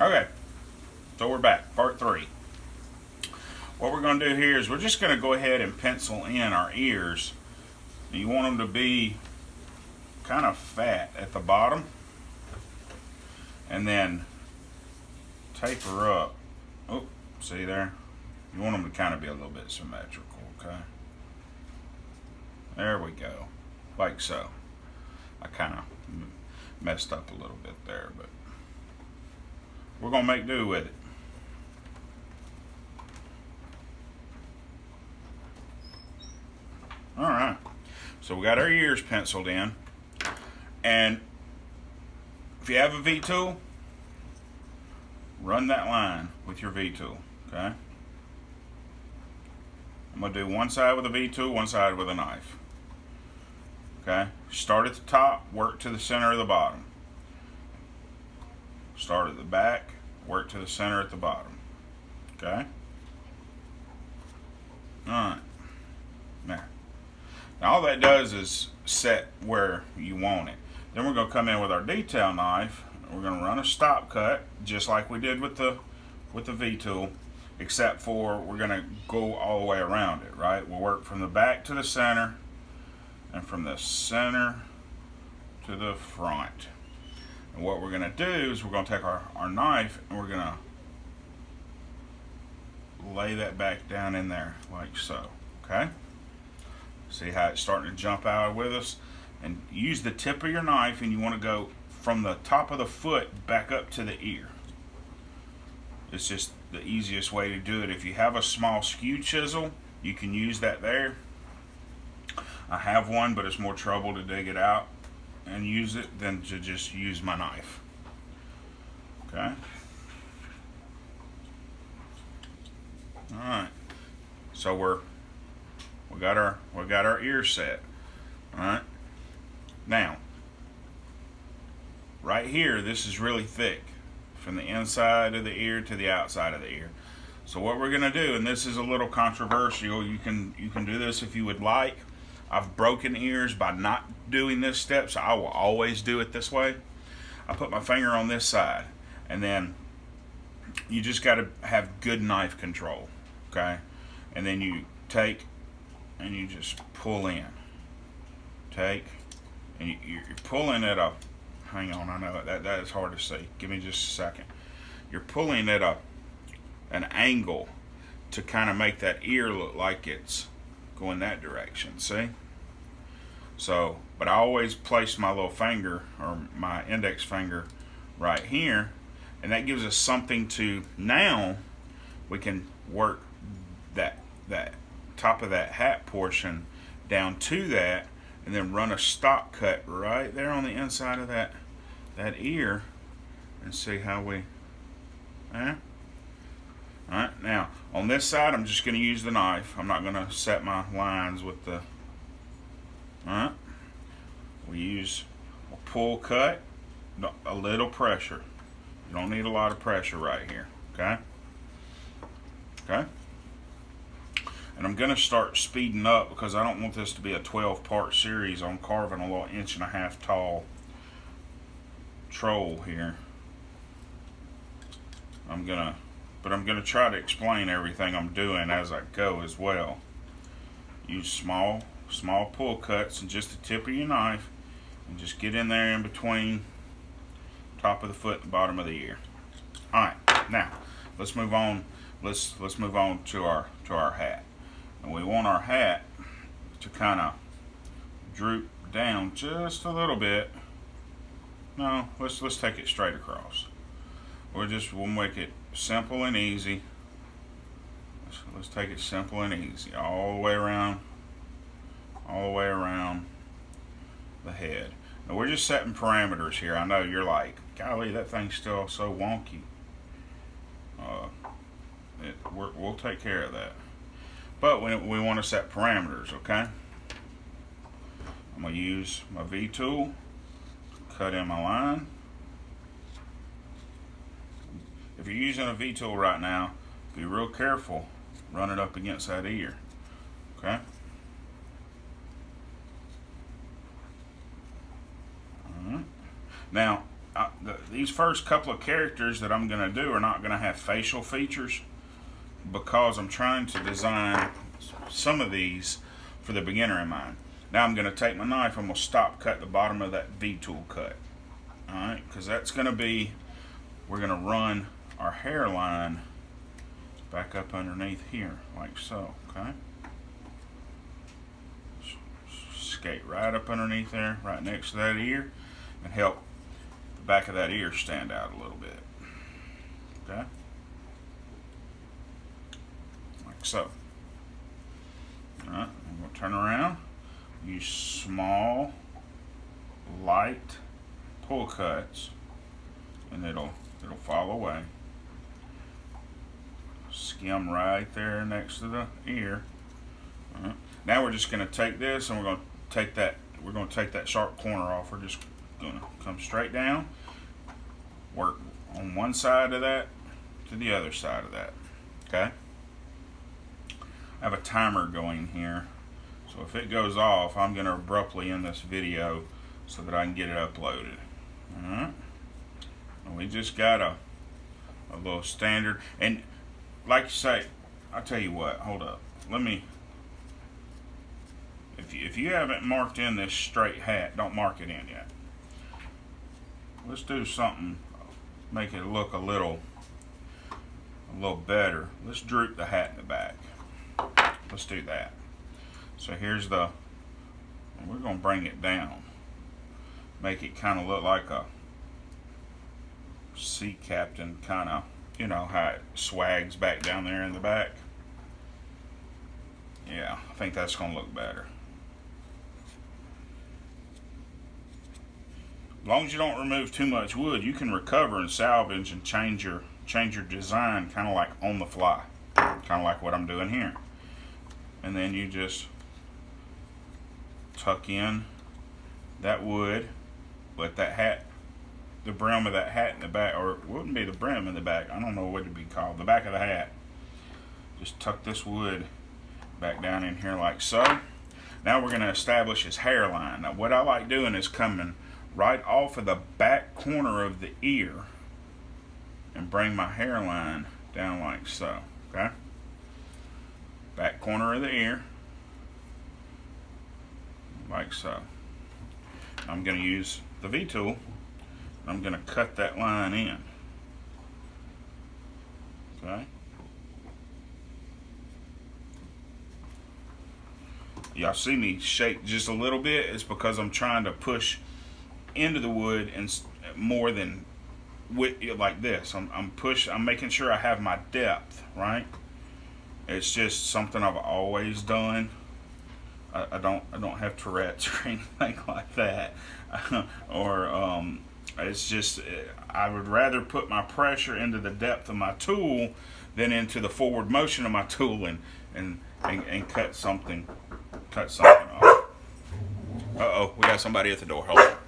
Okay, so we're back, part 3. What we're going to do here is we're just going to go ahead and pencil in our ears. You want them to be kind of fat at the bottom, and then taper up. Oh, see there? You want them to kind of be a little bit symmetrical, okay? There we go, like so. I kind of messed up a little bit there, but we're going to make do with it. Alright, so we got our ears penciled in, and if you have a V-tool, run that line with your V-tool, okay? I'm going to do one side with a V-tool, one side with a knife. Okay, start at the top, work to the center of the bottom. Start at the back, work to the center at the bottom. Okay? Alright. Now all that does is set where you want it. Then we're going to come in with our detail knife. We're going to run a stop cut, just like we did with the V-tool, except for we're going to go all the way around it, right? We'll work from the back to the center, and from the center to the front. And what we're going to do is we're going to take our knife and we're going to lay that back down in there like so, okay? See how it's starting to jump out with us? And use the tip of your knife, and you want to go from the top of the foot back up to the ear. It's just the easiest way to do it. If you have a small skew chisel, you can use that there. I have one, but it's more trouble to dig it out and use it than to just use my knife. Okay. All right. So we got our ear set. All right. Now, right here, this is really thick from the inside of the ear to the outside of the ear. So what we're gonna do, and this is a little controversial, you can do this if you would like. I've broken ears by not doing this step, so I will always do it this way. I put my finger on this side, and then you just got to have good knife control, okay? And then you take and you just pull in. Take, and you're pulling at a, hang on, I know that is hard to see. Give me just a second. You're pulling at an angle to kind of make that ear look like it's going that direction, see? So, but I always place my little finger, or my index finger, right here, and that gives us something to, now we can work that top of that hat portion down to that, and then run a stop cut right there on the inside of that ear, and see how we, Alright, now on this side I'm just going to use the knife. I'm not going to set my lines with the, alright, we use a pull cut, a little pressure. You don't need a lot of pressure right here, okay? Okay? And I'm going to start speeding up because I don't want this to be a 12-part series on carving a little 1.5-inch tall troll here. I'm going to try to explain everything I'm doing as I go as well. Use small pull cuts and just the tip of your knife, and just get in there in between top of the foot and bottom of the ear. All right, now let's move on. Let's move on to our hat, and we want our hat to kind of droop down just a little bit. No, let's take it straight across. We'll make it simple and easy. Let's take it simple and easy all the way around the head. Now we're just setting parameters here. I know you're like, golly, that thing's still so wonky. We'll take care of that. But we want to set parameters, okay? I'm going to use my V-tool, cut in my line. If you're using a V-tool right now, be real careful. Run it up against that ear, okay? Now, these first couple of characters that I'm going to do are not going to have facial features, because I'm trying to design some of these for the beginner in mind. Now I'm going to take my knife, I'm going to stop cut the bottom of that V-tool cut. Alright, because that's going to be, we're going to run our hairline back up underneath here, like so, okay? Skate right up underneath there, right next to that ear, and help the back of that ear stand out a little bit, okay? Like so. Alright, I'm going to turn around, use small, light pull cuts, and it'll fall away. Skim right there next to the ear. Alright. Now we're just going to take this and we're going to take that sharp corner off. We're just going to come straight down, work on one side of that to the other side of that. Okay? I have a timer going here, so if it goes off, I'm going to abruptly end this video so that I can get it uploaded. Alright? And we just got a little standard, and like you say, I'll tell you what, hold up. Let me, if you haven't marked in this straight hat, don't mark it in yet. Let's do something, make it look a little better. Let's droop the hat in the back. Let's do that. So here's the, we're going to bring it down. Make it kind of look like a sea captain, kind of, you know how it swags back down there in the back. Yeah, I think that's going to look better. As long as you don't remove too much wood, you can recover and salvage and change your design kind of like on the fly, kind of like what I'm doing here. And then you just tuck in that wood, let that hat, the brim of that hat in the back, or it wouldn't be the brim in the back, I don't know what it'd be called, the back of the hat. Just tuck this wood back down in here like so. Now we're going to establish his hairline. Now what I like doing is coming right off of the back corner of the ear and bring my hairline down like so, okay? Back corner of the ear, like so. I'm going to use the V-tool. I'm going to cut that line in, okay? Y'all see me shake just a little bit. It's because I'm trying to push into the wood and more than like this. I'm making sure I have my depth, right? It's just something I've always done. I don't have Tourette's or anything like that, or it's just I would rather put my pressure into the depth of my tool than into the forward motion of my tool and cut something off. Uh-oh, we got somebody at the door. Hold on.